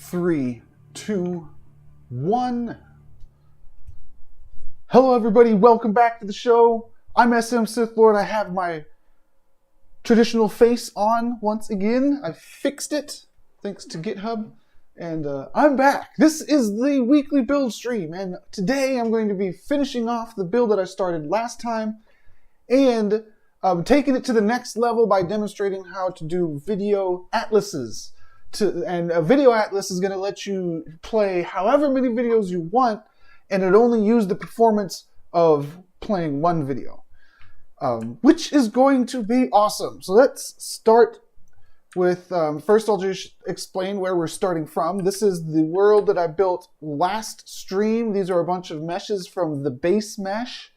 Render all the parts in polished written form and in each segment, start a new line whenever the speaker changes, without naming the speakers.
3, 2, 1. Hello everybody, welcome back to the show. I'm SM SithLord. I have my traditional face on once again. I fixed it thanks to GitHub. And I'm back. This is the weekly build stream. And today I'm going to be finishing off the build that I started last time. And taking it to the next level by demonstrating how to do video atlases. And a video atlas is going to let you play however many videos you want, and it only use the performance of playing one video, which is going to be awesome. So let's start with, first I'll just explain where we're starting from. This is the world that I built last stream. These are a bunch of meshes from the base mesh,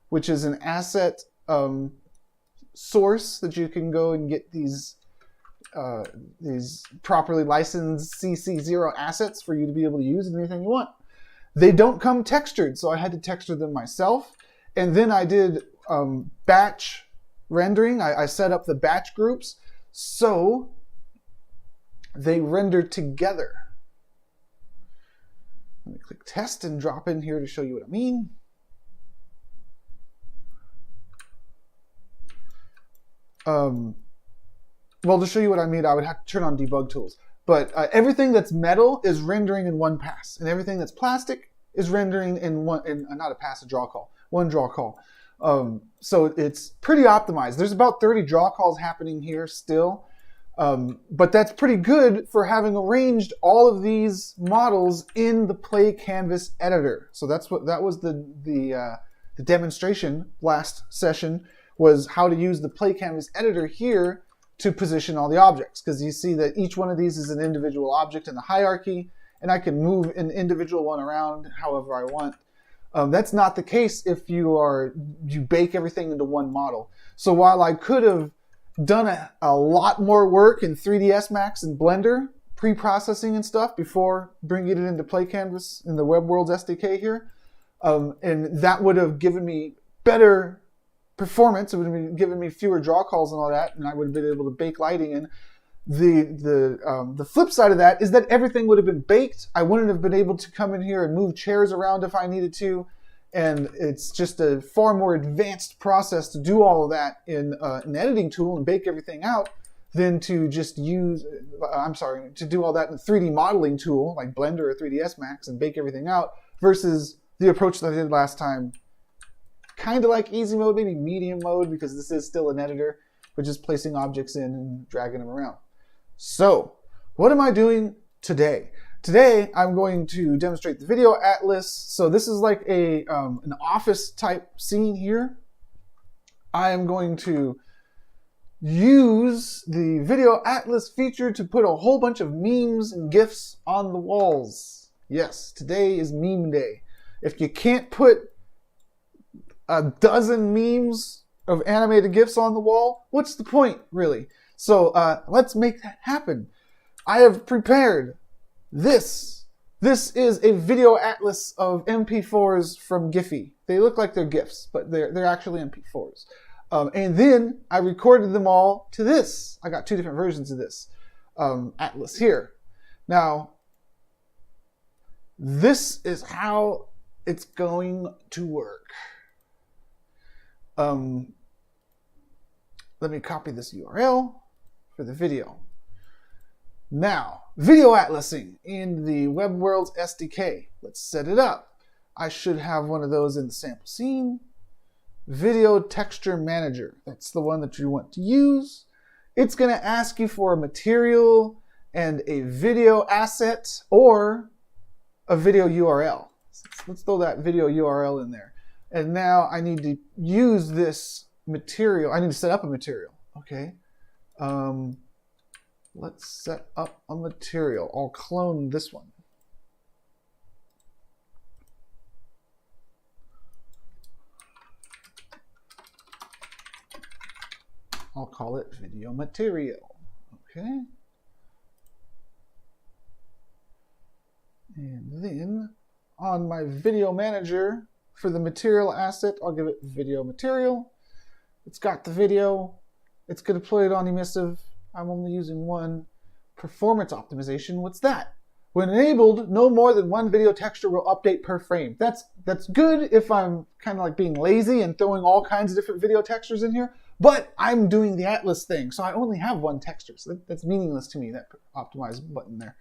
which is an asset source that you can go and get these properly licensed CC0 assets for you to be able to use in anything you want. They don't come textured, so I had to texture them myself. And then I did batch rendering. I set up the batch groups so they render together. Let me click test and drop in here to show you what I mean. Well, to show you what I mean, I would have to turn on debug tools. But everything that's metal is rendering in one pass, and everything that's plastic is rendering in not a pass, a draw call, one draw call. So it's pretty optimized. There's about 30 draw calls happening here still, but that's pretty good for having arranged all of these models in the Play Canvas editor. So that was the demonstration last session, was how to use the Play Canvas editor here to position all the objects, because you see that each one of these is an individual object in the hierarchy, and I can move an individual one around however I want. That's not the case if you bake everything into one model. So while I could have done a lot more work in 3ds Max and Blender, pre-processing and stuff before bringing it into Play Canvas in the Web Worlds SDK here, and that would have given me better performance, it would have given me fewer draw calls and all that, and I would have been able to bake lighting in. The flip side of that is that everything would have been baked. I wouldn't have been able to come in here and move chairs around if I needed to, and it's just a far more advanced process to do all of that in an editing tool and bake everything out than to just use, to do all that in a 3D modeling tool like Blender or 3ds Max and bake everything out, versus the approach that I did last time. Kind of like easy mode, maybe medium mode, because this is still an editor, but just placing objects in and dragging them around. So, what am I doing today? Today, I'm going to demonstrate the video atlas. So this is like an office type scene here. I am going to use the video atlas feature to put a whole bunch of memes and GIFs on the walls. Yes, today is meme day. If you can't put a dozen memes of animated GIFs on the wall, what's the point, really? So let's make that happen. I have prepared this. This is a video atlas of MP4s from Giphy. They look like they're GIFs, but they're actually MP4s. And then I recorded them all to this. I got two different versions of this atlas here. Now, this is how it's going to work. Let me copy this URL for the video. Now, video atlasing in the Web Worlds SDK. Let's set it up. I should have one of those in the sample scene. Video Texture Manager. That's the one that you want to use. It's going to ask you for a material and a video asset or a video URL. Let's throw that video URL in there. And now I need to use this material. I need to set up a material. Okay. Let's set up a material. I'll clone this one. I'll call it video material. Okay. And then on my video manager, for the material asset, I'll give it video material. It's got the video. It's going to play it on emissive. I'm only using one. Performance optimization, what's that? When enabled, no more than one video texture will update per frame. That's good if I'm kind of like being lazy and throwing all kinds of different video textures in here, but I'm doing the Atlas thing, so I only have one texture, so that's meaningless to me, that optimize button there.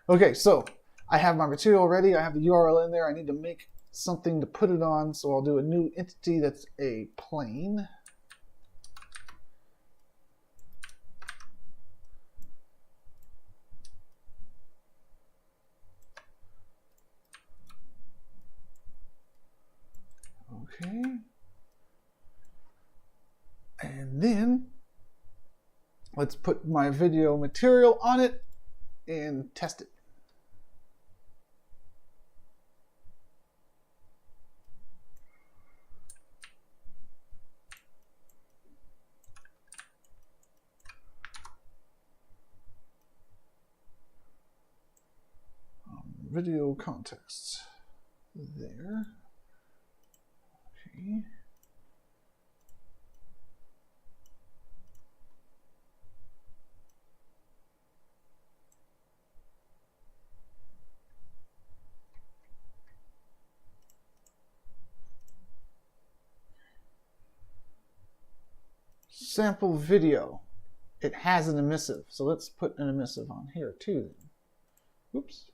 Okay, so I have my material ready, I have the URL in there, I need to make something to put it on, so I'll do a new entity that's a plane. Okay. And then let's put my video material on it and test it. Video context there. Okay. Sample video. It has an emissive, so let's put an emissive on here too then. Oops.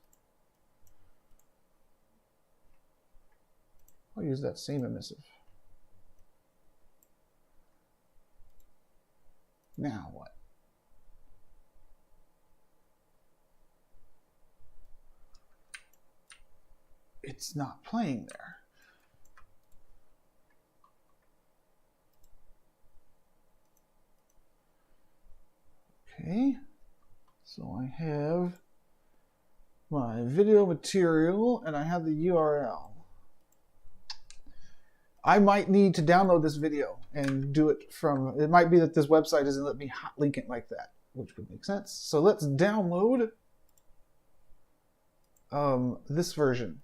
I'll use that same emissive. Now what? It's not playing there. Okay, so I have my video material and I have the URL. I might need to download this video and do it from, it might be that this website doesn't let me hot link it like that, which would make sense. So let's download this version.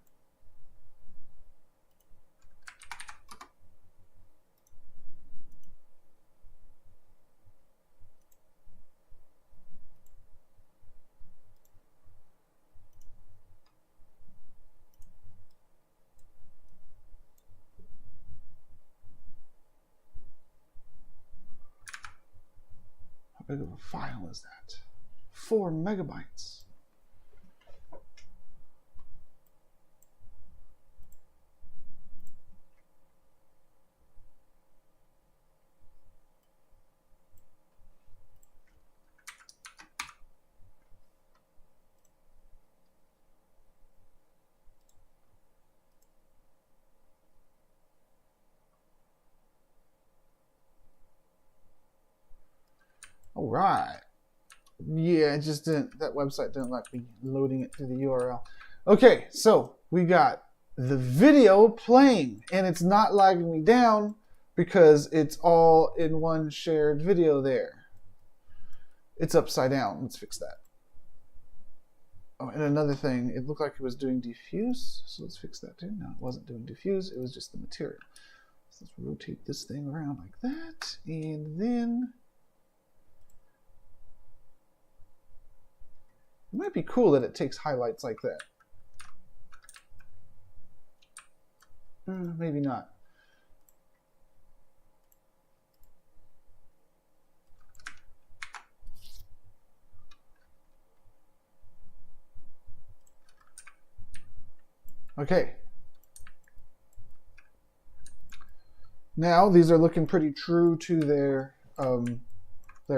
How big of a file is that? 4 megabytes. All right. Yeah, it just didn't, that website didn't like me loading it to the URL. Okay, so we got the video playing and it's not lagging me down because it's all in one shared video there. It's upside down. Let's fix that. Oh, and another thing, it looked like it was doing diffuse, so let's fix that too. No, it wasn't doing diffuse, it was just the material. So let's rotate this thing around like that, and then it might be cool that it takes highlights like that. Maybe not. Okay. Now these are looking pretty true to their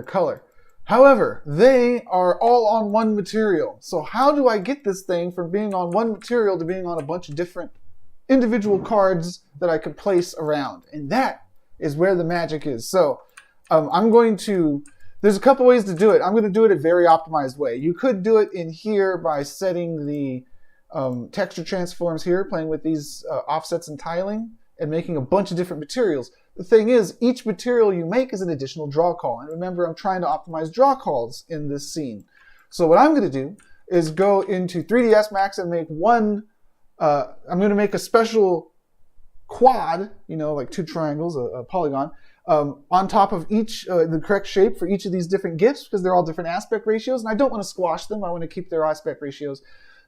color. However, they are all on one material. So how do I get this thing from being on one material to being on a bunch of different individual cards that I could place around? And that is where the magic is. So I'm going to, there's a couple ways to do it. I'm going to do it a very optimized way. You could do it in here by setting the texture transforms here, playing with these offsets and tiling and making a bunch of different materials. The thing is, each material you make is an additional draw call. And remember, I'm trying to optimize draw calls in this scene. So what I'm going to do is go into 3ds Max and make one, I'm going to make a special quad, you know, like 2 triangles, a polygon, on top of each, the correct shape for each of these different GIFs because they're all different aspect ratios. And I don't want to squash them. I want to keep their aspect ratios.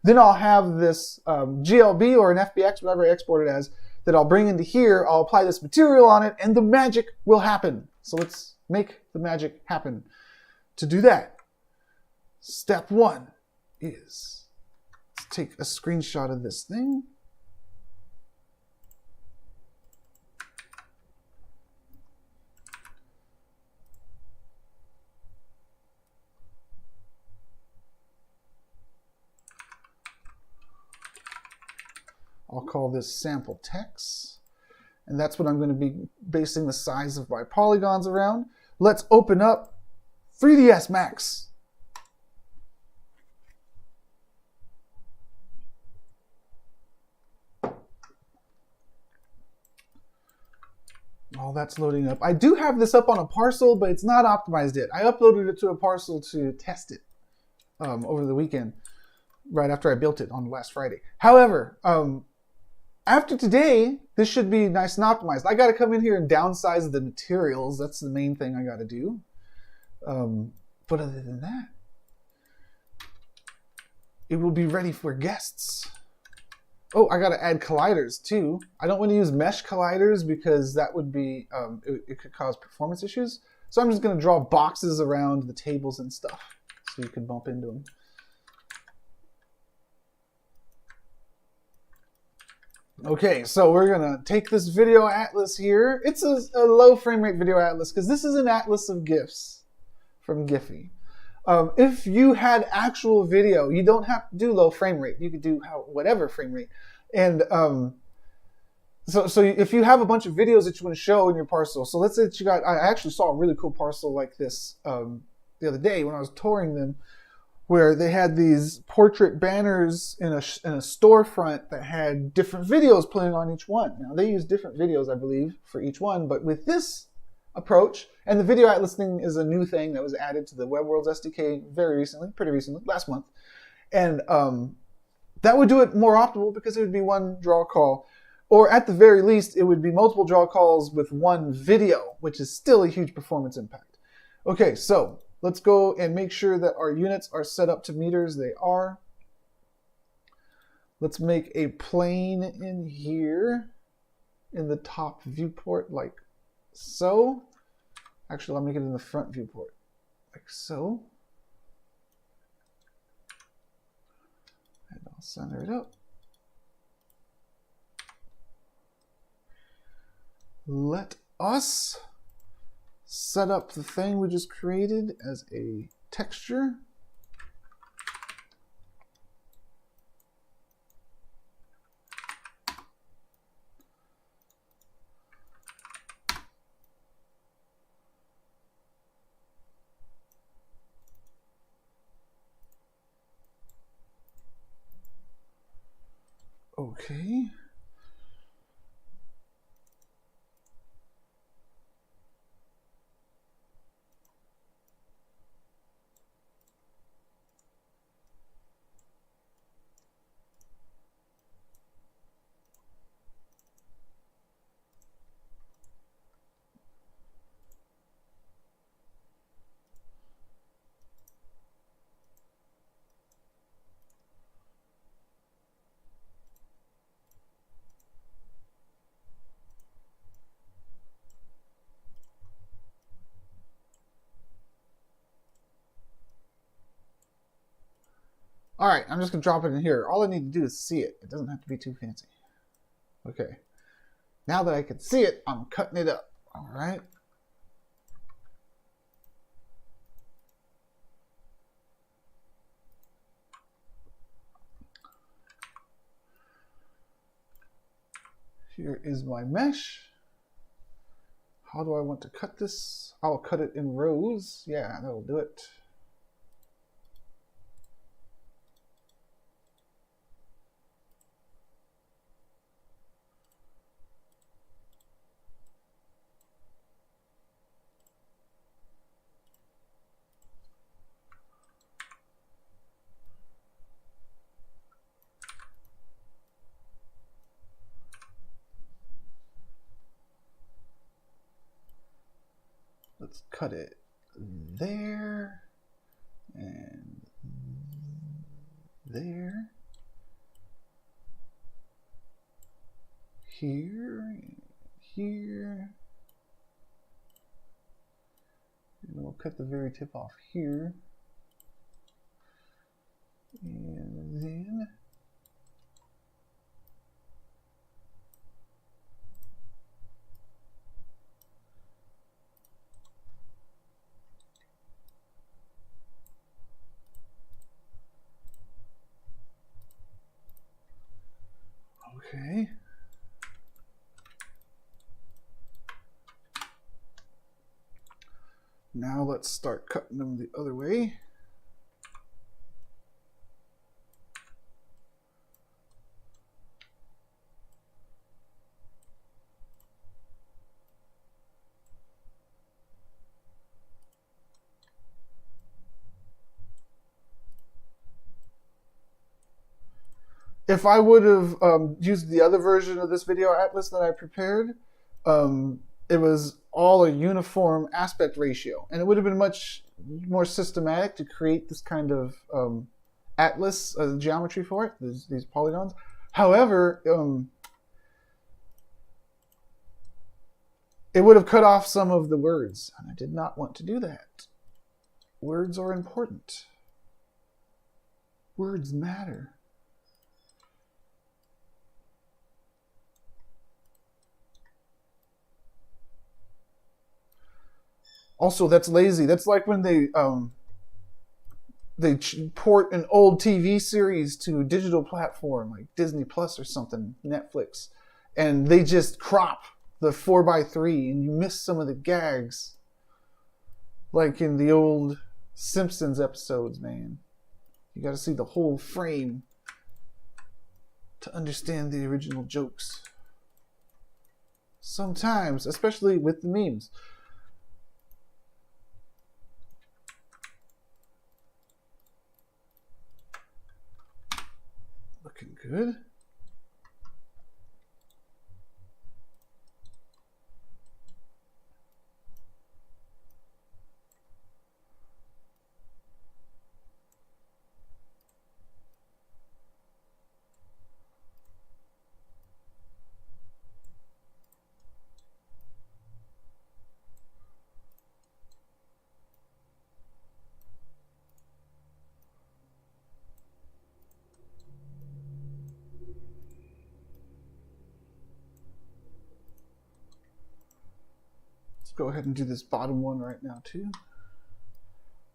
Then I'll have this GLB or an FBX, whatever I export it as, that I'll bring into here. I'll apply this material on it, and the magic will happen. So let's make the magic happen. To do that, step one is let's take a screenshot of this thing. I'll call this sample text, and that's what I'm going to be basing the size of my polygons around. Let's open up 3ds Max. While that's loading up, I do have this up on a parcel, but it's not optimized yet. I uploaded it to a parcel to test it over the weekend, right after I built it on last Friday. However, after today, this should be nice and optimized. I got to come in here and downsize the materials. That's the main thing I got to do. But other than that, it will be ready for guests. Oh, I got to add colliders too. I don't want to use mesh colliders because that would be, it could cause performance issues. So I'm just going to draw boxes around the tables and stuff so you can bump into them. Okay, so we're going to take this video atlas here. It's a low frame rate video atlas because this is an atlas of GIFs from Giphy. If you had actual video, you don't have to do low frame rate. You could do whatever frame rate. And so if you have a bunch of videos that you want to show in your parcel, so let's say that you got, I actually saw a really cool parcel like this the other day when I was touring them, where they had these portrait banners in a storefront that had different videos playing on each one. Now, they use different videos, I believe, for each one, but with this approach, and the video atlas thing is a new thing that was added to the Web Worlds SDK very recently, pretty recently, last month. And that would do it more optimal because it would be one draw call, or at the very least, it would be multiple draw calls with one video, which is still a huge performance impact. Okay, so let's go and make sure that our units are set up to meters. They are. Let's make a plane in here in the top viewport like so. Actually, I'll make it in the front viewport like so. And I'll center it up. Let us set up the thing we just created as a texture. Okay. All right, I'm just gonna drop it in here. All I need to do is see it. It doesn't have to be too fancy. Okay. Now that I can see it, I'm cutting it up. All right. Here is my mesh. How do I want to cut this? I'll cut it in rows. Yeah, that'll do it. Let's cut it there and there. here, and here. And we'll cut the very tip off here. And then okay. Now let's start cutting them the other way. If I would have used the other version of this video atlas that I prepared, it was all a uniform aspect ratio, and it would have been much more systematic to create this kind of atlas geometry for it, these polygons. However, it would have cut off some of the words, and I did not want to do that. Words are important. Words matter. Also, that's lazy. That's like when they port an old TV series to a digital platform like Disney Plus or something, Netflix, and they just crop the 4:3 and you miss some of the gags. Like in the old Simpsons episodes, man. You got to see the whole frame to understand the original jokes. Sometimes, especially with the memes. Looking good. Go ahead and do this bottom one right now too.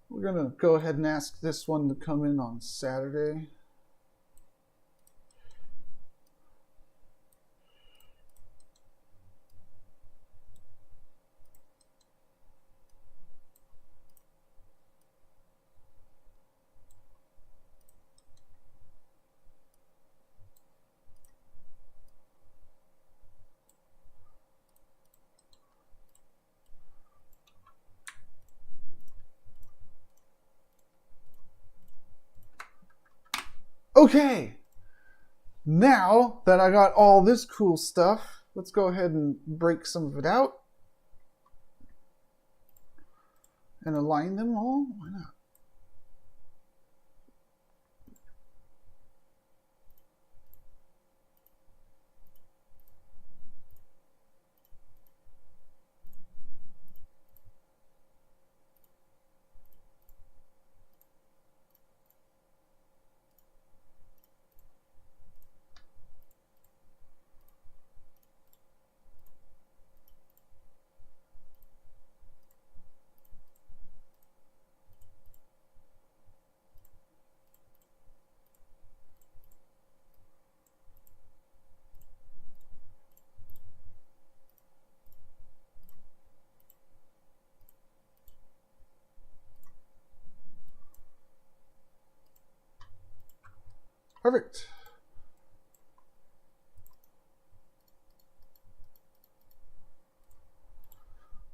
We're gonna go ahead and ask this one to come in on Saturday. Okay, now that I got all this cool stuff, let's go ahead and break some of it out and align them all. Why not? Perfect.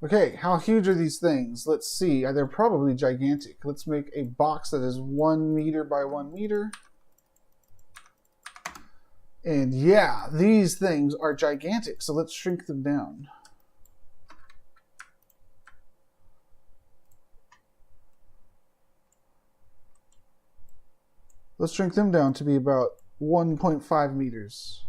Okay, how huge are these things? Let's see. They're probably gigantic. Let's make a box that is 1 meter by 1 meter. And yeah, these things are gigantic. So let's shrink them down. Let's shrink them down to be about 1.5 meters.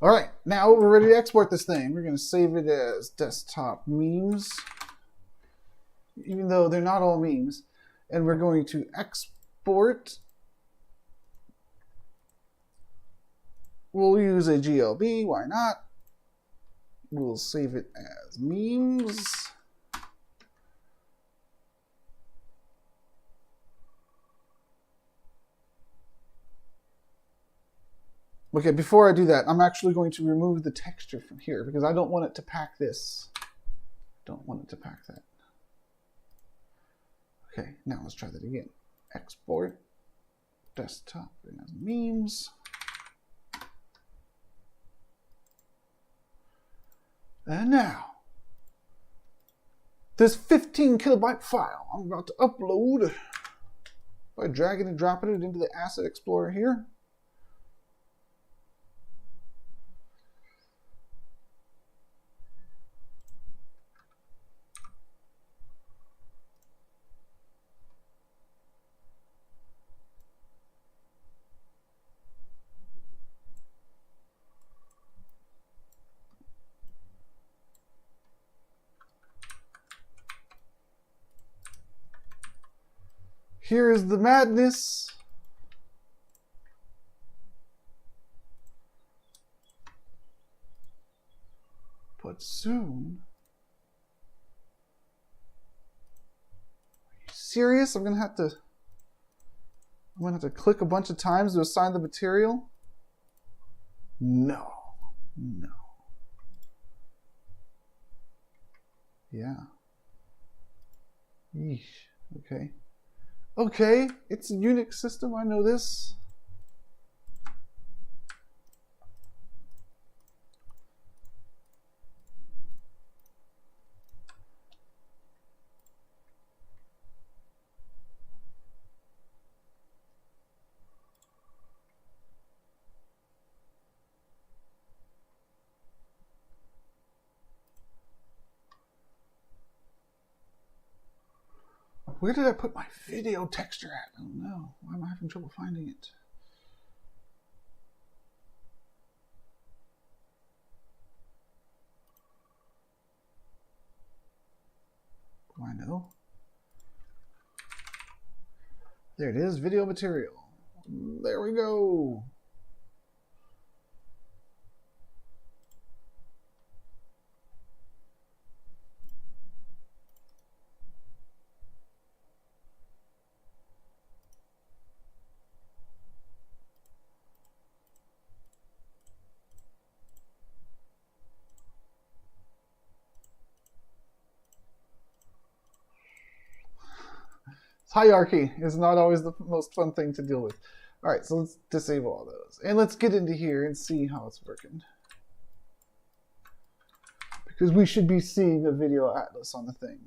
All right, now we're ready to export this thing. We're going to save it as desktop memes, even though they're not all memes. And we're going to export. We'll use a GLB, why not? We'll save it as memes. Okay, before I do that, I'm actually going to remove the texture from here because I don't want it to pack this. Don't want it to pack that. Okay, now let's try that again. Export, desktop, as memes. And now, this 15 kilobyte file I'm about to upload by dragging and dropping it into the Asset Explorer here. Here is the madness. But soon. Are you serious? I'm gonna have to click a bunch of times to assign the material? No. No. Yeah. Yeesh. Okay. Okay, it's a Unix system, I know this. Where did I put my video texture at? I don't know. Why am I having trouble finding it? Do I know? There it is, video material. There we go. Hierarchy is not always the most fun thing to deal with. All right, so let's disable all those. And let's get into here and see how it's working. Because we should be seeing a video atlas on the thing.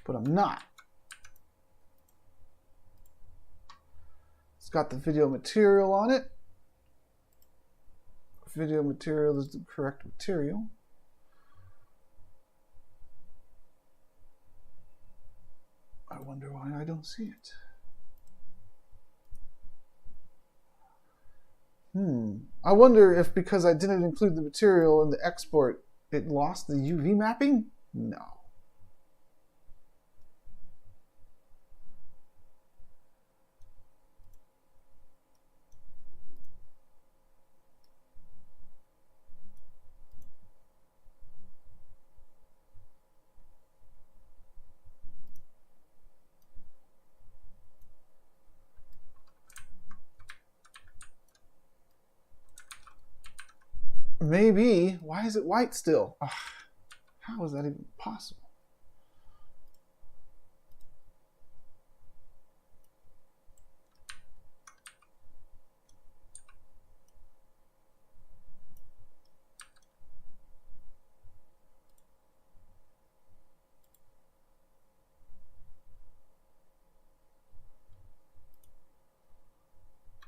But I'm not. It's got the video material on it. Video material is the correct material. I wonder why I don't see it. I wonder if because I didn't include the material in the export, it lost the UV mapping? No. Maybe. Why is it white still? Ugh, how is that even possible?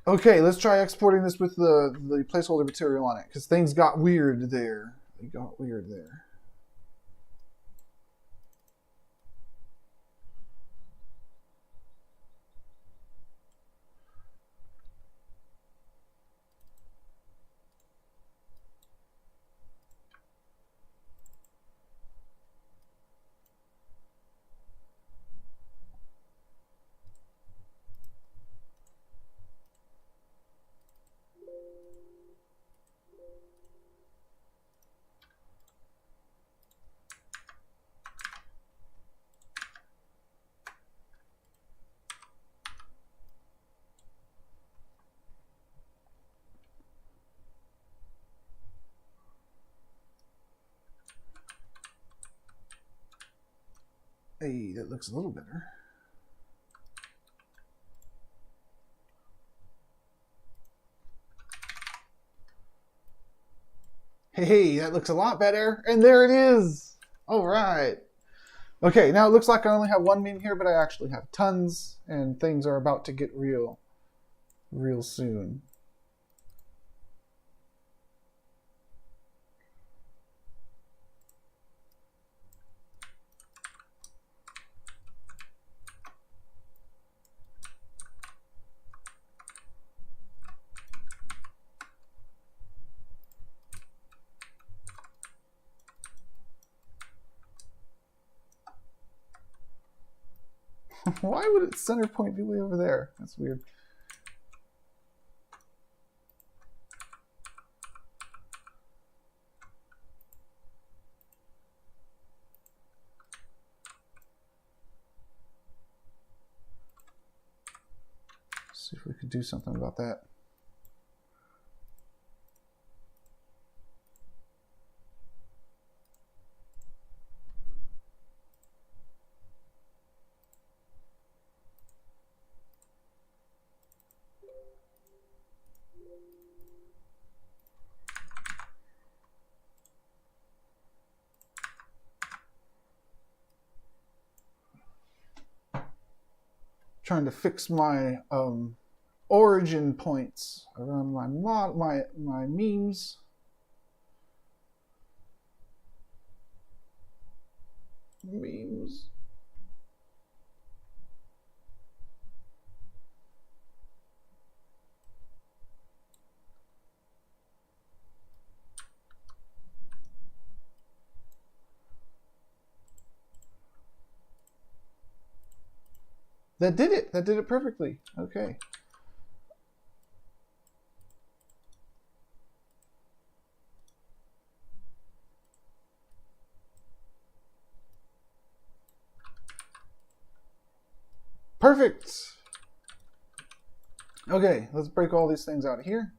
Okay, let's try exporting this with the placeholder material on it, because things got weird there. They got weird there. Hey, that looks a little better. Hey, that looks a lot better. And there it is. All right. Okay, now it looks like I only have one meme here, but I actually have tons, and things are about to get real soon. Why would its center point be way over there? That's weird. Let's see if we could do something about that. Trying to fix my origin points around my memes. Memes. That did it. That did it perfectly. Okay. Perfect. Okay, let's break all these things out of here.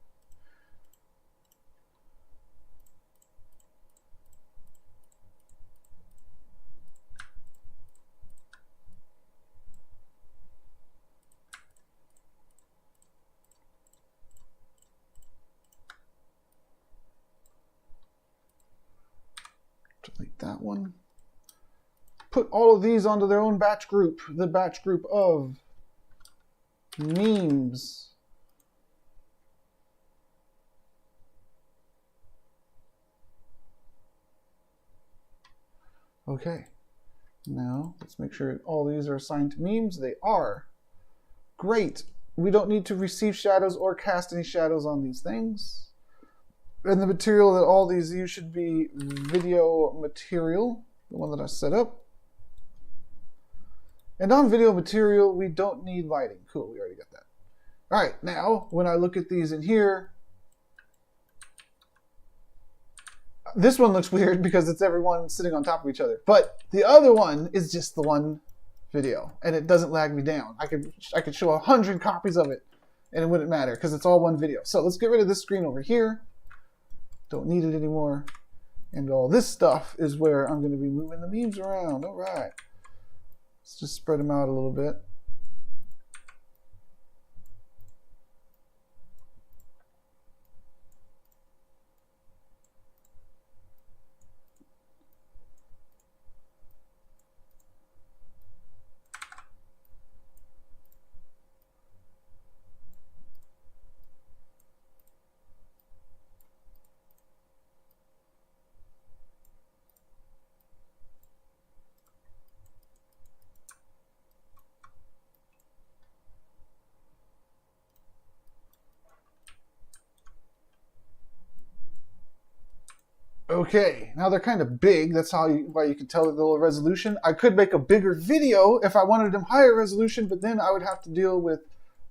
Delete that one. Put all of these onto their own batch group. The batch group of memes. Okay. Now, let's make sure all these are assigned to memes. They are. Great. We don't need to receive shadows or cast any shadows on these things. And the material that all these use should be video material, the one that I set up. And on video material, we don't need lighting. Cool, we already got that. All right, now, when I look at these in here, this one looks weird because it's everyone sitting on top of each other. But the other one is just the one video, and it doesn't lag me down. I could show 100 copies of it, and it wouldn't matter because it's all one video. So let's get rid of this screen over here. Don't need it anymore. And all this stuff is where I'm going to be moving the memes around. All right. Let's just spread them out a little bit. Okay, now they're kind of big. That's why you can tell the low resolution. I could make a bigger video if I wanted them higher resolution, but then I would have to deal with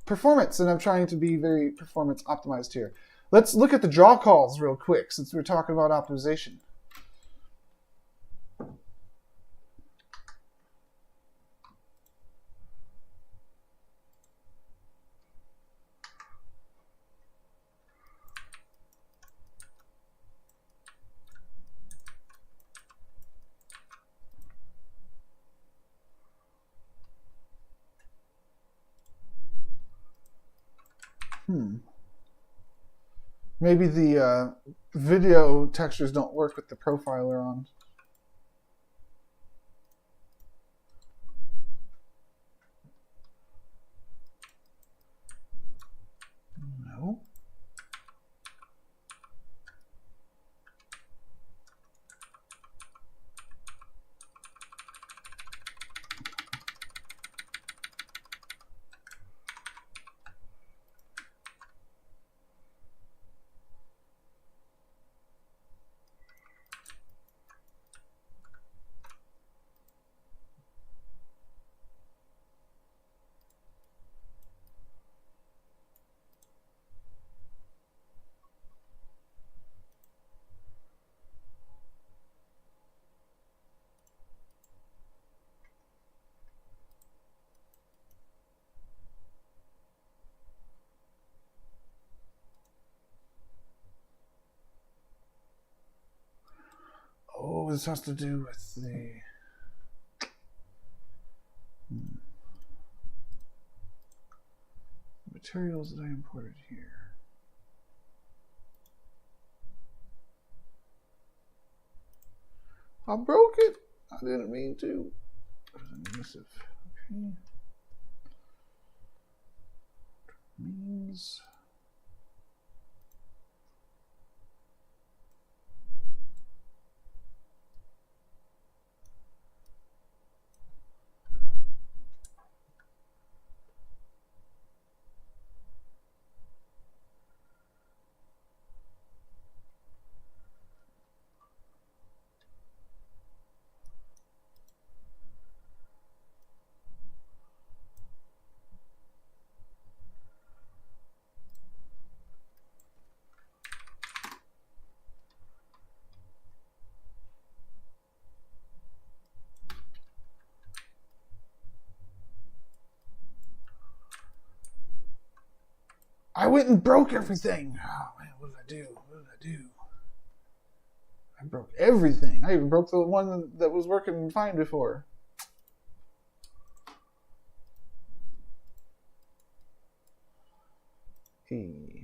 performance, and I'm trying to be very performance optimized here. Let's look at the draw calls real quick since we're talking about optimization. Maybe the video textures don't work with the profiler on. No. Oh, this has to do with the materials that I imported here. I broke it. I didn't mean to. Emissive. Okay. Means. I went and broke everything. Oh man, what did I do? What did I do? I broke everything. I even broke the one that was working fine before. E.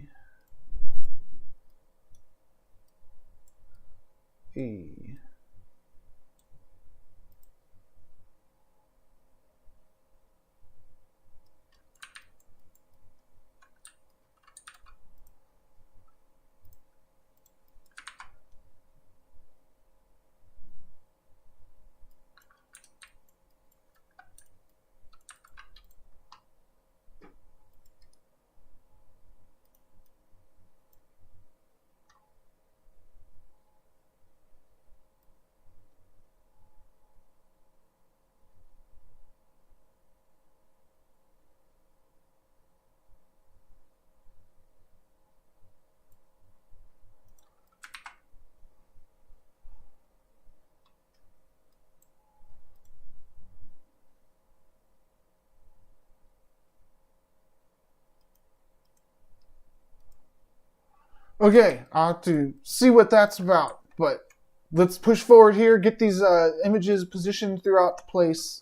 Okay, I'll have to see what that's about, but let's push forward here, get these images positioned throughout the place,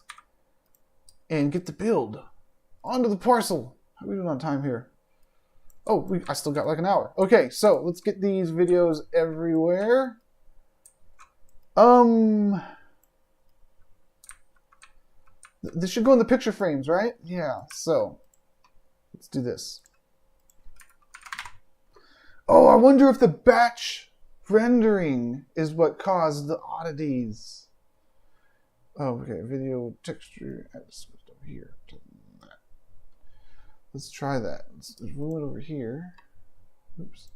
and get the build. Onto the parcel. How are we doing on time here? Oh, I still got like an hour. Okay, so let's get these videos everywhere. This should go in the picture frames, right? Yeah, so let's do this. Oh, I wonder if the batch rendering is what caused the oddities. Oh, okay, video texture. I just switched over here. Let's try that. Let's move it over here. Oops.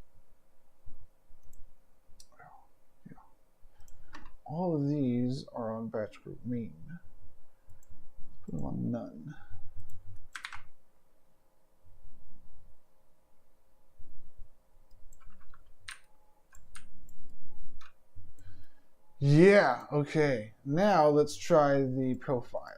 Yeah. All of these are on batch group mean. Put them on none. Yeah, okay. Now let's try the profiler.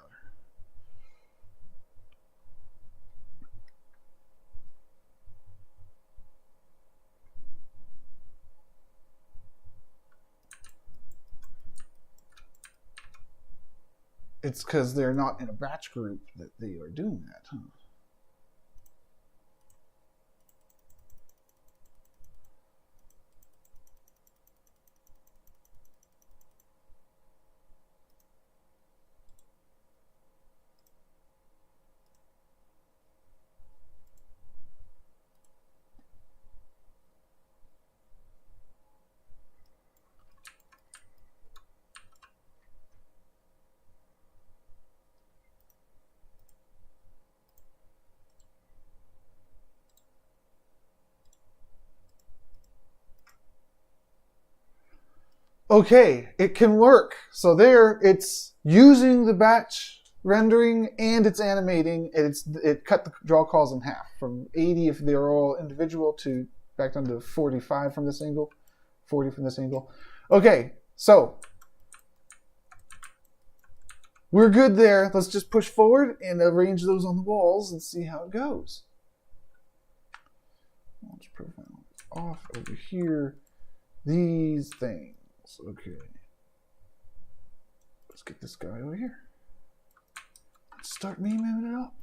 It's because they're not in a batch group that they are doing that, huh? Okay, it can work. So there, it's using the batch rendering and it's animating. It cut the draw calls in half from 80 if they're all individual to back down to 45 from this angle, 40 from this angle. Okay, so we're good there. Let's just push forward and arrange those on the walls and see how it goes. Launch profile off over here. These things. Okay. Let's get this guy over here. Let's start memeing it up.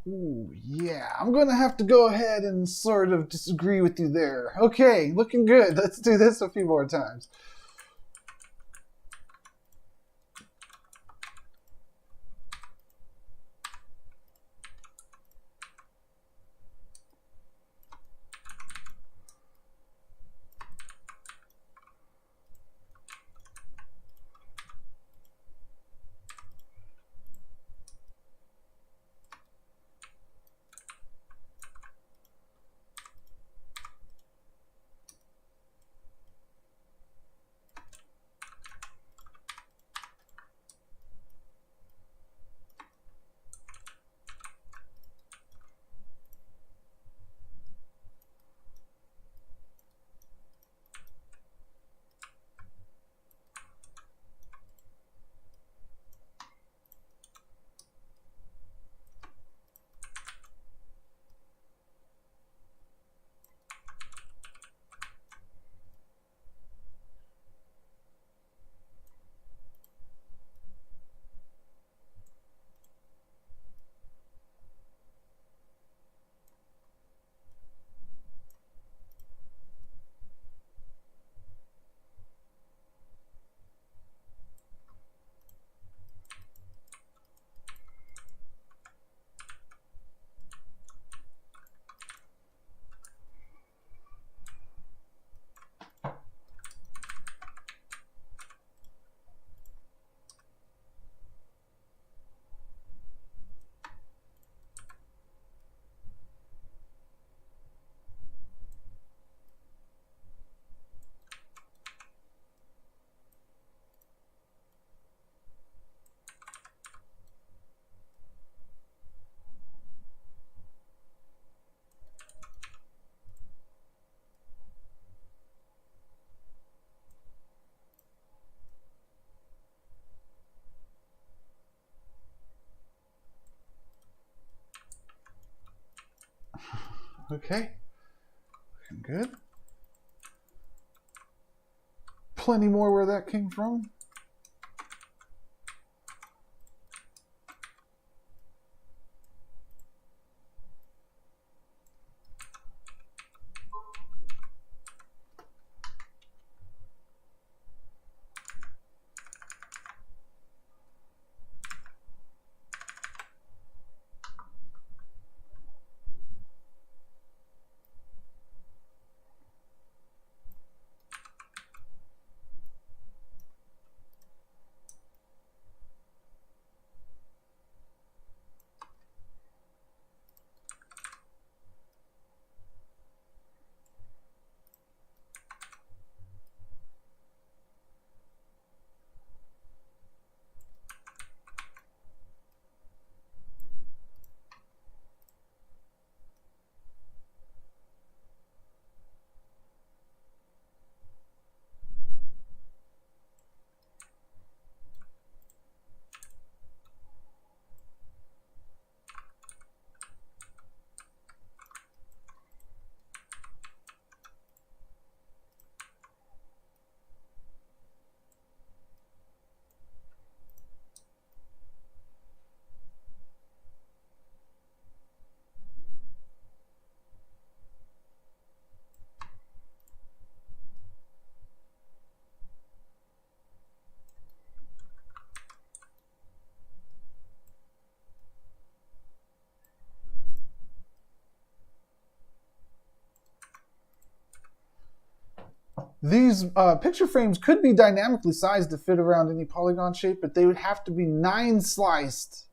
Ooh, yeah, I'm going to have to go ahead and sort of disagree with you there. Okay, looking good. Let's do this a few more times. Okay, looking good. Plenty more where that came from. These picture frames could be dynamically sized to fit around any polygon shape, but they would have to be 9 sliced.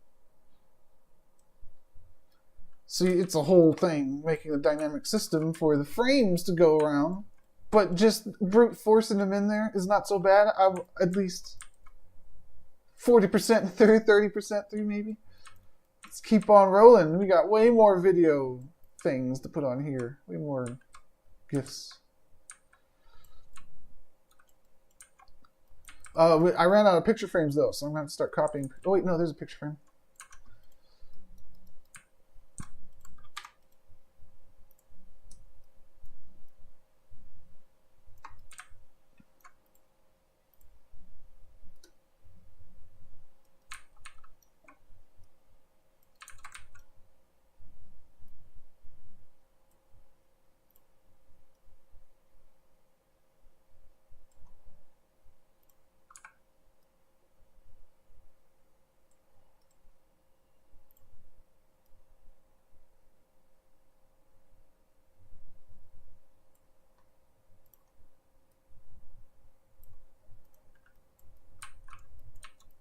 See, it's a whole thing, making a dynamic system for the frames to go around. But just brute forcing them in there is not so bad. At least 40% through, 30% through maybe. Let's keep on rolling. We got way more video things to put on here. Way more GIFs. I ran out of picture frames though, so I'm going to have to start copying. Oh wait, no, there's a picture frame.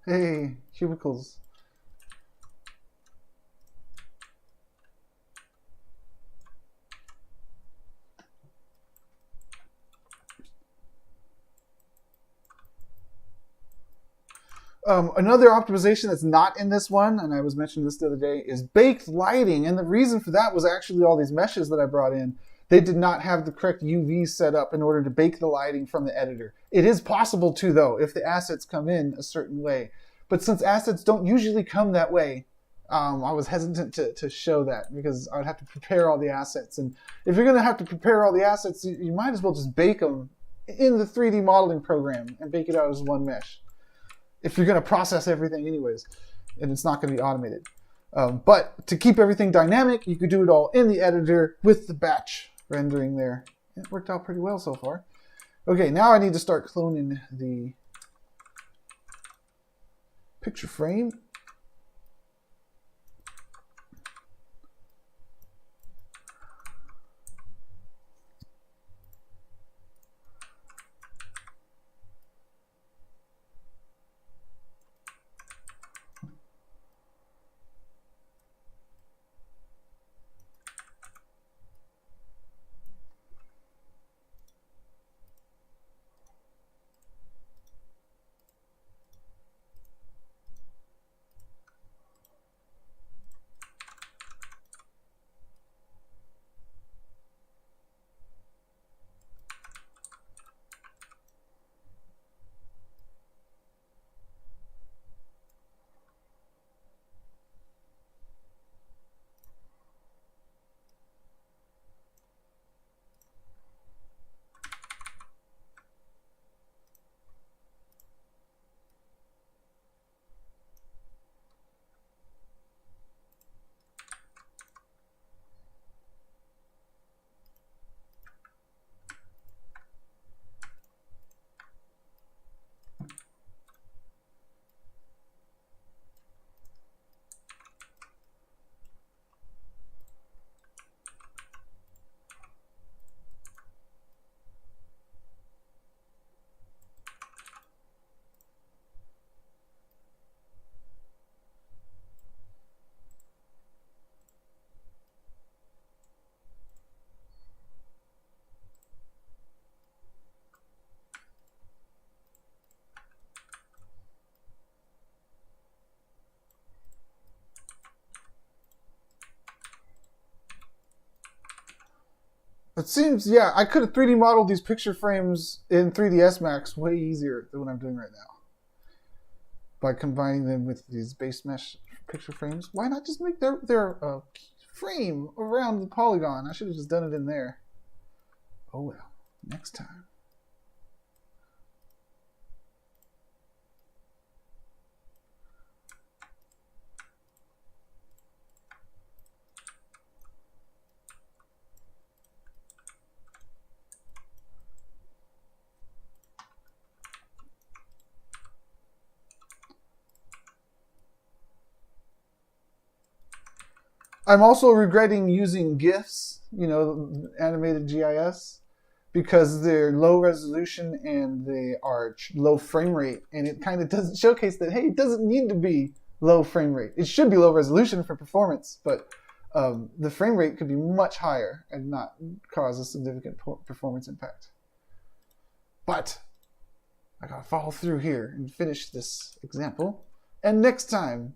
Hey, cubicles. Another optimization that's not in this one, and I was mentioning this the other day, is baked lighting. And the reason for that was actually all these meshes that I brought in. They did not have the correct UV set up in order to bake the lighting from the editor. It is possible to, though, if the assets come in a certain way. But since assets don't usually come that way, I was hesitant to show that because I would have to prepare all the assets. And if you're going to have to prepare all the assets, you might as well just bake them in the 3D modeling program and bake it out as one mesh. If you're going to process everything anyways, and it's not going to be automated. But to keep everything dynamic, you could do it all in the editor with the batch rendering there. It worked out pretty well so far. Okay, now I need to start cloning the picture frame. It seems, yeah, I could have 3D modeled these picture frames in 3ds Max way easier than what I'm doing right now. By combining them with these base mesh picture frames. Why not just make their frame around the polygon? I should have just done it in there. Oh well, next time. I'm also regretting using GIFs, you know, animated GIS, because they're low resolution and they are low frame rate, and it kind of doesn't showcase that, hey, it doesn't need to be low frame rate. It should be low resolution for performance, but the frame rate could be much higher and not cause a significant performance impact. But I gotta follow through here and finish this example, and next time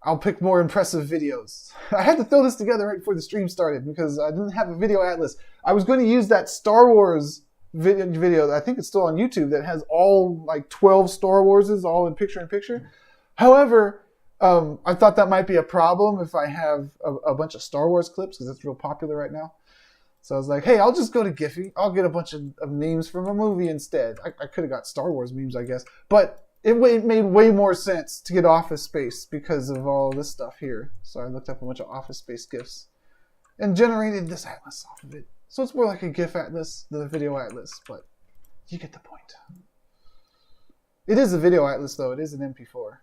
I'll pick more impressive videos. I had to throw this together right before the stream started because I didn't have a video atlas. I was going to use that Star Wars video, I think it's still on YouTube, that has all like 12 Star Warses all in picture-in-picture. However, I thought that might be a problem if I have a bunch of Star Wars clips, because it's real popular right now. So I was like, hey, I'll just go to Giphy. I'll get a bunch of memes from a movie instead. I could have got Star Wars memes, I guess. But it made way more sense to get Office Space because of all this stuff here. So I looked up a bunch of Office Space GIFs and generated this atlas off of it. So it's more like a GIF atlas than a video atlas, but you get the point. It is a video atlas, though. It is an MP4.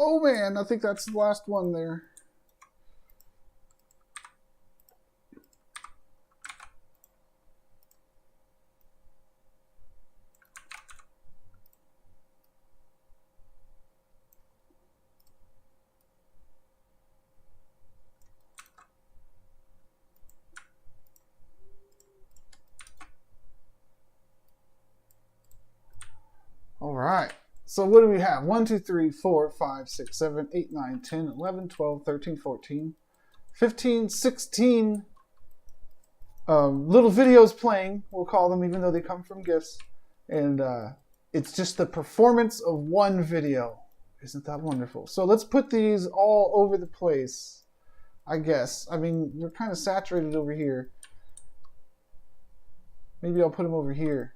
Oh man, I think that's the last one there. All right. So what do we have? 1, 2, 3, 4, 5, 6, 7, 8, 9, 10, 11, 12, 13, 14, 15, 16 little videos playing, we'll call them, even though they come from GIFs. And it's just the performance of one video. Isn't that wonderful? So let's put these all over the place, I guess. I mean, they're kind of saturated over here. Maybe I'll put them over here.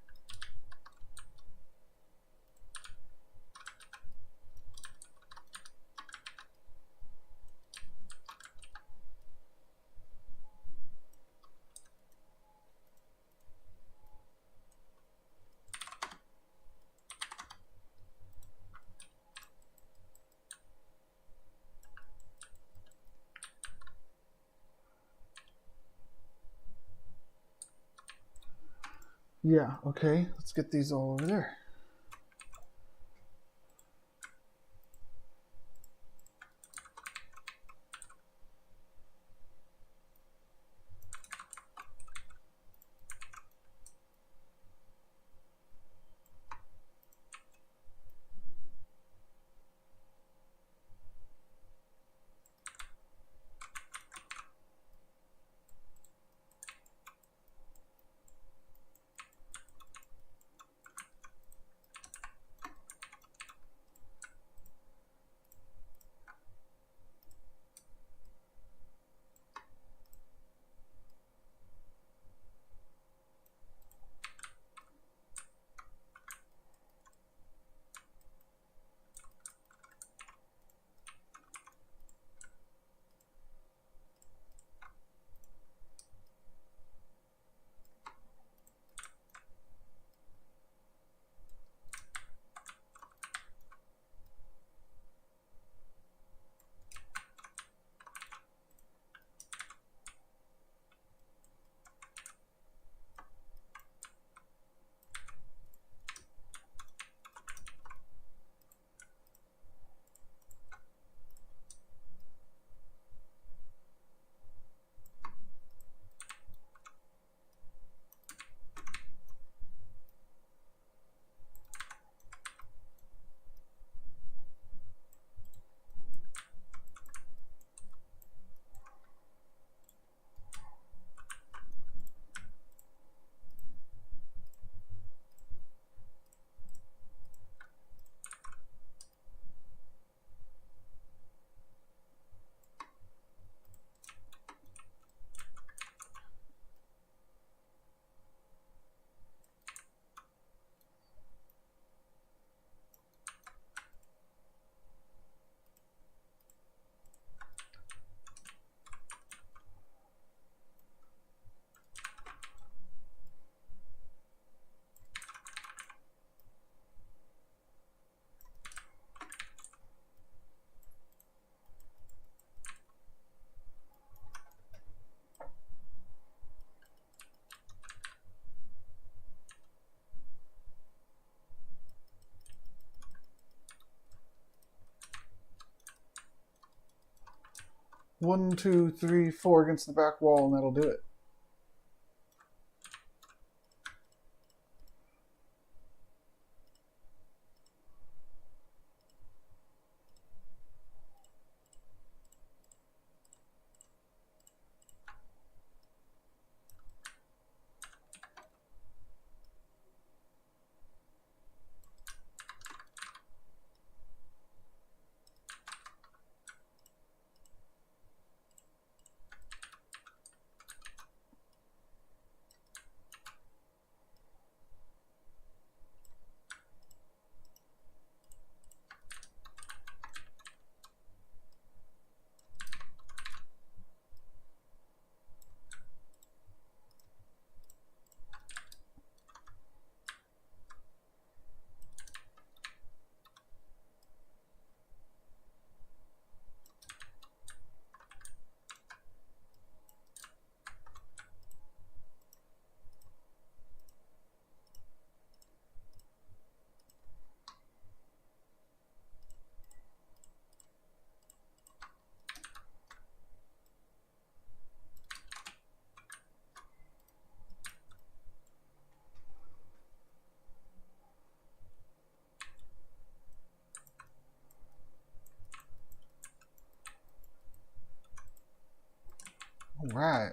Yeah, okay. Let's get these all over there. One, two, three, four against the back wall, and that'll do it. All right.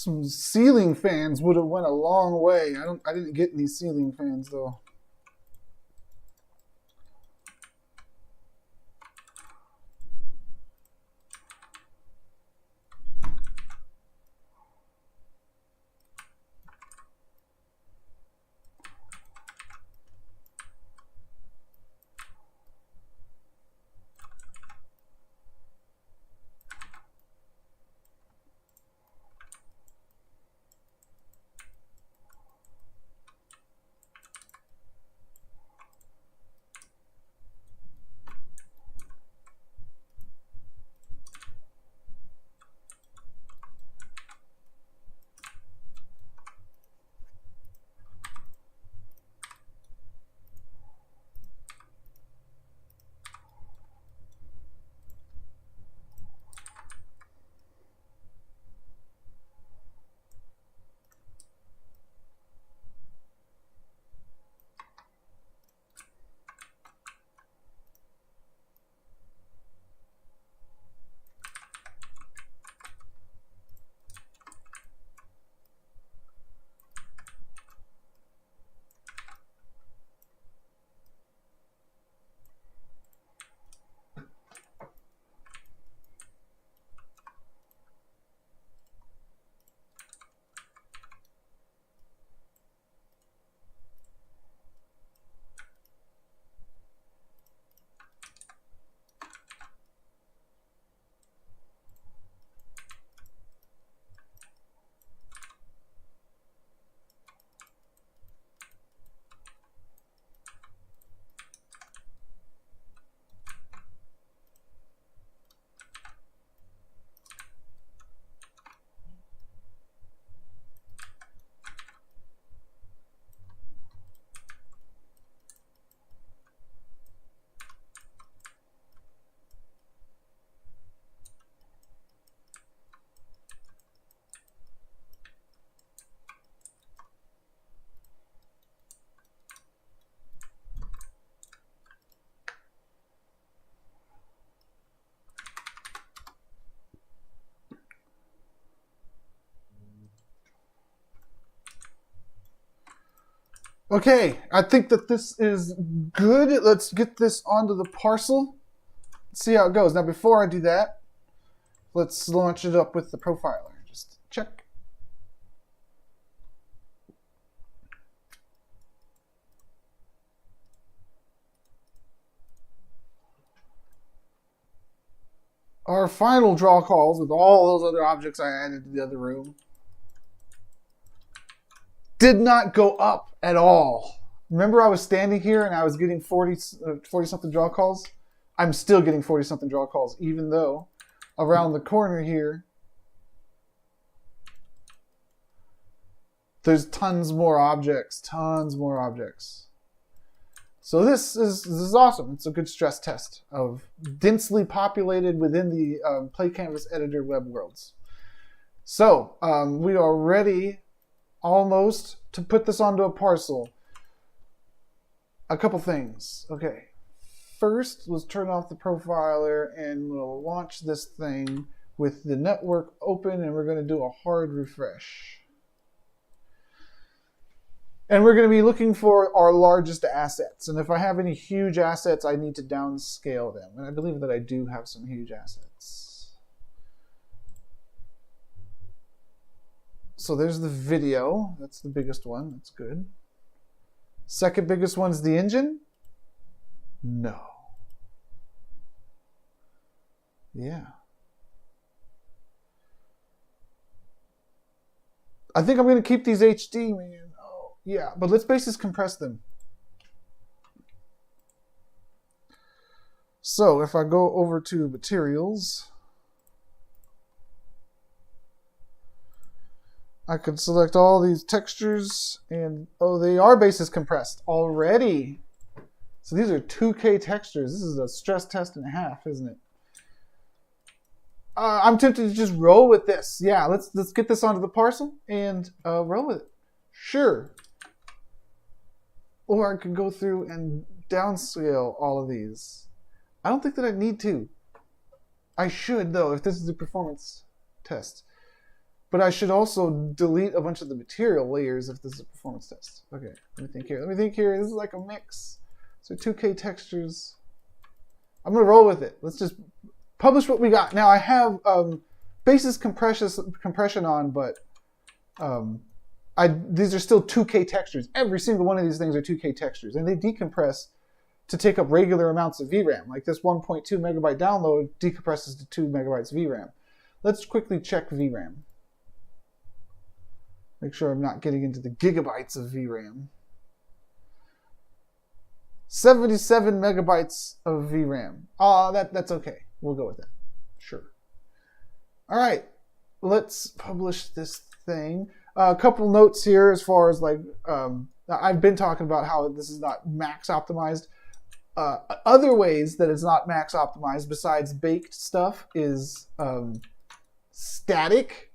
Some ceiling fans would have went a long way. I didn't get any ceiling fans though. Okay, I think that this is good. Let's get this onto the parcel. See how it goes. Now, before I do that, let's launch it up with the profiler. Just check. Our final draw calls with all those other objects I added to the other room did not go up at all. Remember I was standing here and I was getting 40-something draw calls? I'm still getting 40-something draw calls, even though around the corner here, there's tons more objects. So this is awesome. It's a good stress test of densely populated within the Play Canvas Editor web worlds. So we are ready almost to put this onto a parcel. A couple things. Okay. First, let's turn off the profiler and we'll launch this thing with the network open, and we're going to do a hard refresh. And we're going to be looking for our largest assets. And if I have any huge assets, I need to downscale them. And I believe that I do have some huge assets. So there's the video. That's the biggest one. That's good. Second biggest one's the engine? No. Yeah. I think I'm going to keep these HD, man. Oh, yeah. But let's basis compress them. So if I go over to materials, I can select all these textures, and oh, they are basis compressed already. So these are 2K textures. This is a stress test and a half, isn't it? I'm tempted to just roll with this. Yeah, let's get this onto the parcel and roll with it. Sure. Or I could go through and downscale all of these. I don't think that I need to. I should, though, if this is a performance test. but I should also delete a bunch of the material layers if this is a performance test. Okay, let me think here. This is like a mix. So 2K textures. I'm gonna roll with it. Let's just publish what we got. Now I have basis compression on, but these are still 2K textures. Every single one of these things are 2K textures, and they decompress to take up regular amounts of VRAM. Like this 1.2 megabyte download decompresses to 2 megabytes VRAM. Let's quickly check VRAM. Make sure I'm not getting into the gigabytes of VRAM. 77 megabytes of VRAM. That's okay. We'll go with that. Sure. All right, let's publish this thing. A couple notes here as far as like, I've been talking about how this is not max optimized. Other ways that it's not max optimized besides baked stuff is static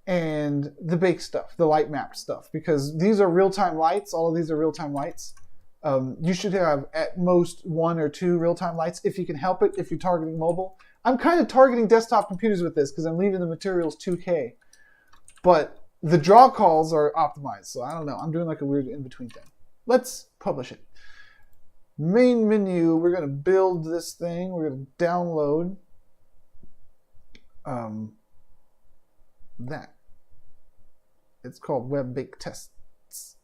and the baked stuff, the light map stuff, because these are real-time lights. All of these are real-time lights. You should have at most 1 or 2 real-time lights if you can help it, if you're targeting mobile. I'm kind of targeting desktop computers with this because I'm leaving the materials 2K. But the draw calls are optimized, so I don't know. I'm doing like a weird in-between thing. Let's publish it. Main menu, we're going to build this thing. We're going to download that. It's called Web Bake Tests.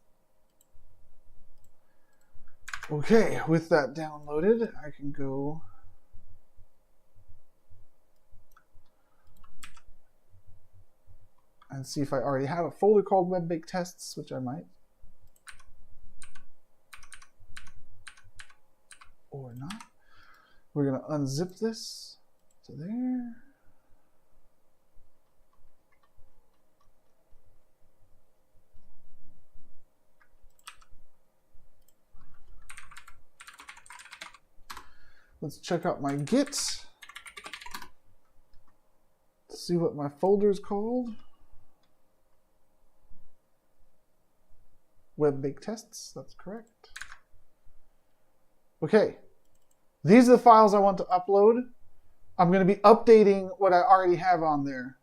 Okay, with that downloaded, I can go and see if I already have a folder called Web Bake Tests, which I might. Or not. We're going to unzip this to there. Let's check out my Git. See what my folder is called. Web Bake Tests, that's correct. Okay, these are the files I want to upload. I'm going to be updating what I already have on there.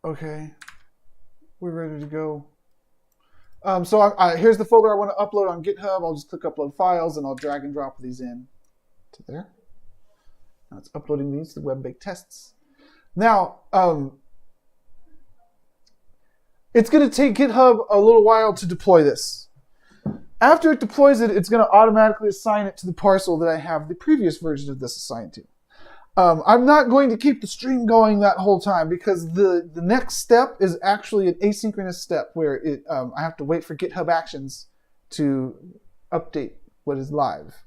Okay, we're ready to go. So here's the folder I want to upload on GitHub. I'll just click Upload Files, and I'll drag and drop these in to there. Now it's uploading these to Web Bake Tests. Now, it's going to take GitHub a little while to deploy this. After it deploys it, it's going to automatically assign it to the parcel that I have the previous version of this assigned to. I'm not going to keep the stream going that whole time because the next step is actually an asynchronous step where I have to wait for GitHub Actions to update what is live.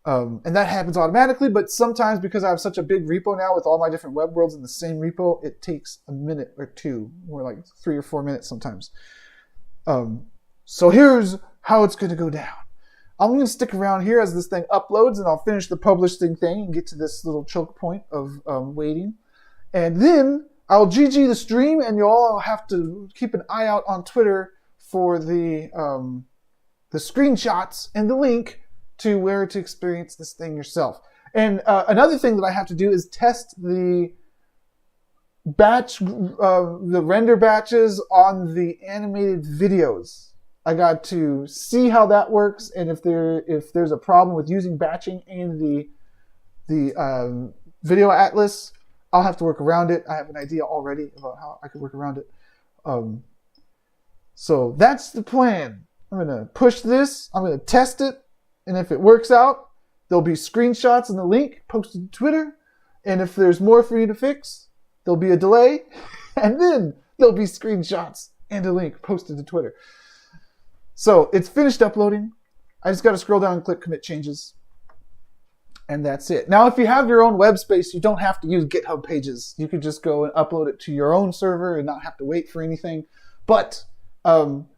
And that happens automatically, but sometimes because I have such a big repo now with all my different web worlds in the same repo, it takes a minute or two, or like 3 or 4 minutes sometimes. So here's how it's going to go down. I'm going to stick around here as this thing uploads, and I'll finish the publishing thing and get to this little choke point of waiting. And then I'll GG the stream, and you'll all have to keep an eye out on Twitter for the screenshots and the link to where to experience this thing yourself. And another thing that I have to do is test the the render batches on the animated videos. I got to see how that works, and if there's a problem with using batching in the video atlas, I'll have to work around it. I have an idea already about how I could work around it. So that's the plan. I'm going to push this, I'm going to test it, and if it works out, there'll be screenshots and the link posted to Twitter, and if there's more for you to fix, there'll be a delay, and then there'll be screenshots and a link posted to Twitter. So it's finished uploading. I just got to scroll down and click Commit Changes. And that's it. Now, if you have your own web space, you don't have to use GitHub pages. You could just go and upload it to your own server and not have to wait for anything. But a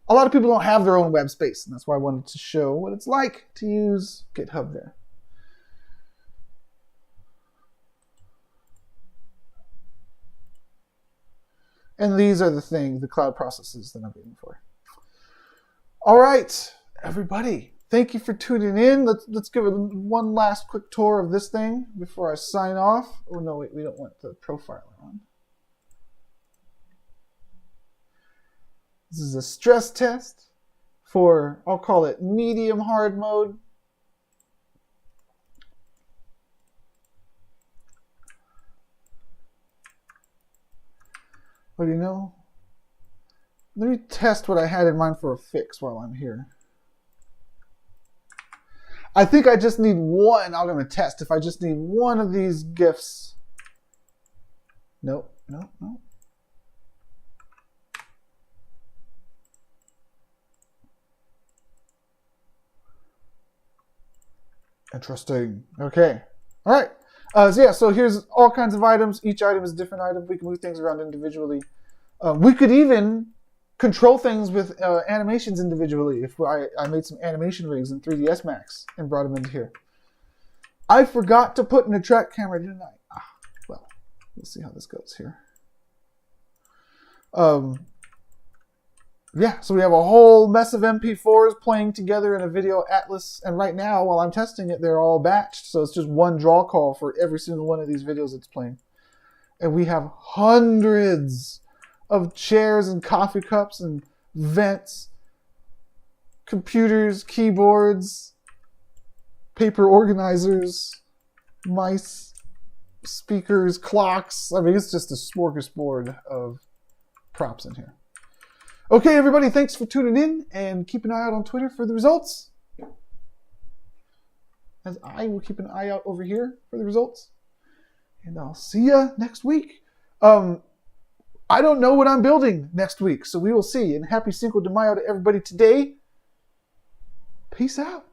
lot of people don't have their own web space, and that's why I wanted to show what it's like to use GitHub there. And these are the cloud processes that I'm waiting for. All right, everybody. Thank you for tuning in. Let's give it one last quick tour of this thing before I sign off. Oh, no, wait, we don't want the profiler on. This is a stress test for, I'll call it medium hard mode. What do you know? Let me test what I had in mind for a fix while I'm here. I think I just need one. I'm going to test if I just need one of these GIFs. Nope, nope, nope. Interesting. Okay. All right. So here's all kinds of items. Each item is a different item. We can move things around individually. We could even control things with animations individually. If I made some animation rigs in 3ds Max and brought them into here. I forgot to put in a track camera, didn't I? Well, let's see how this goes here. Yeah, so we have a whole mess of MP4s playing together in a video atlas. And right now, while I'm testing it, they're all batched. So it's just one draw call for every single one of these videos it's playing. And we have hundreds of chairs and coffee cups and vents, computers, keyboards, paper organizers, mice, speakers, clocks. I mean, it's just a smorgasbord of props in here. Okay, everybody, thanks for tuning in, and keep an eye out on Twitter for the results. As I will keep an eye out over here for the results. And I'll see you next week. I don't know what I'm building next week, so we will see. And happy Cinco de Mayo to everybody today. Peace out.